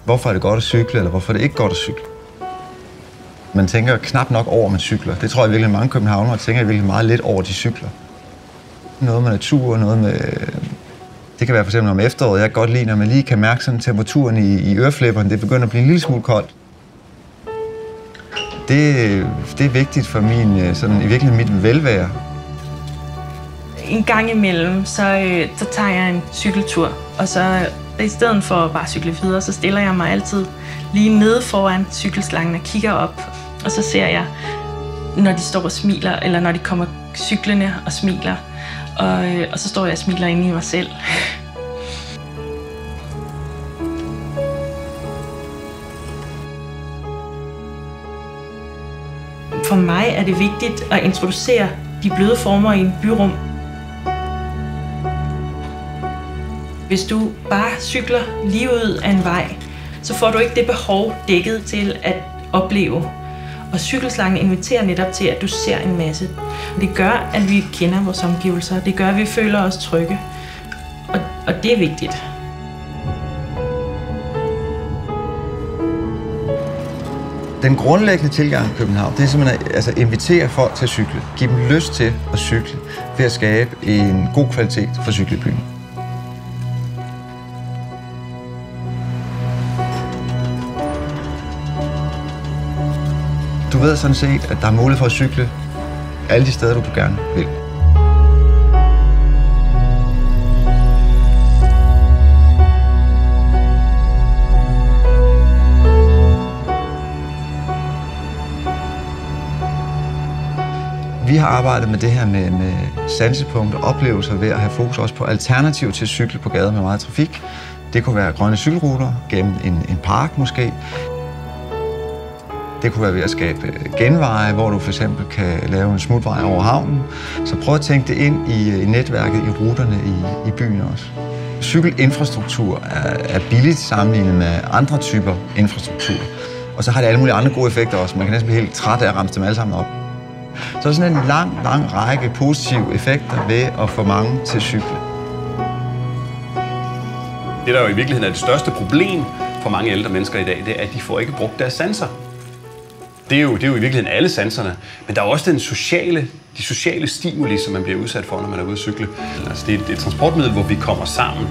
hvorfor er det godt at cykle, eller hvorfor er det ikke godt at cykle. Man tænker knap nok over, man cykler. Det tror jeg virkelig mange københavnere tænker virkelig meget lidt over, de cykler. Noget med natur, noget med... Det kan være for eksempel om efteråret. Jeg kan godt lide, når man lige kan mærke sådan temperaturen i øreflipperne. Det begynder at blive en lille smule koldt. Det er vigtigt for min, sådan, i virkeligheden mit velvære. En gang imellem, så tager jeg en cykeltur, og så i stedet for bare at cykle videre, så stiller jeg mig altid lige nede foran cykelslangen og kigger op. Og så ser jeg, når de står og smiler, eller når de kommer cyklende og smiler. Og så står jeg og smiler inde i mig selv. For mig er det vigtigt at introducere de bløde former i en byrum. Hvis du bare cykler lige ud af en vej, så får du ikke det behov dækket til at opleve. Og cykelslangen inviterer netop til, at du ser en masse. Det gør, at vi kender vores omgivelser. Det gør, at vi føler os trygge. Og det er vigtigt. Den grundlæggende tilgang i København, det er simpelthen at invitere folk til at cykle. Give dem lyst til at cykle ved at skabe en god kvalitet for cykelbyen. Du ved sådan set, at der er mulighed for at cykle alle de steder, du gerne vil. Vi har arbejdet med det her med sansepunkter og oplevelser ved at have fokus også på alternativer til at cykle på gader med meget trafik. Det kunne være grønne cykelruter gennem en park måske. Det kunne være ved at skabe genveje, hvor du for eksempel kan lave en smutvej over havnen. Så prøv at tænke det ind i netværket, i ruterne i byen også. Cykelinfrastruktur er billigt sammenlignet med andre typer infrastruktur. Og så har det alle mulige andre gode effekter også. Man kan næsten blive helt træt af at ramse dem alle sammen op. Så er sådan en lang række positive effekter ved at få mange til at cykle. Det, der jo i virkeligheden er det største problem for mange ældre mennesker i dag, det er, at de får ikke brugt deres sanser. Det er jo i virkeligheden alle sanserne, men der er også de sociale stimuli, som man bliver udsat for, når man er ude at cykle. Altså, det er et transportmiddel, hvor vi kommer sammen.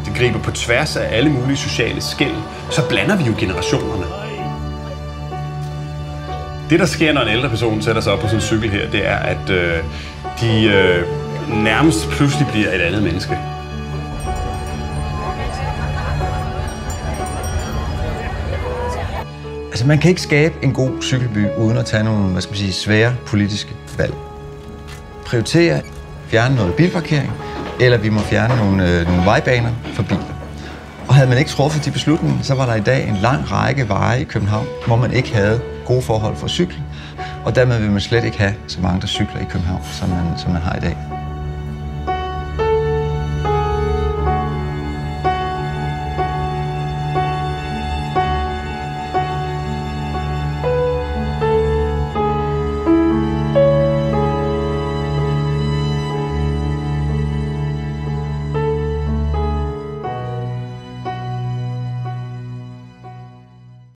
Det griber på tværs af alle mulige sociale skel. Så blander vi jo generationerne. Det, der sker, når en ældre person sætter sig op på sådan en cykel her, det er, at de nærmest pludselig bliver et andet menneske. Altså, man kan ikke skabe en god cykelby uden at tage nogle, svære politiske valg. Prioritere, fjerne noget bilparkering, eller vi må fjerne nogle vejbaner for biler. Og havde man ikke truffet de beslutninger, så var der i dag en lang række veje i København, hvor man ikke havde gode forhold for at cykle. Og dermed vil man slet ikke have så mange, der cykler i København, som man har i dag.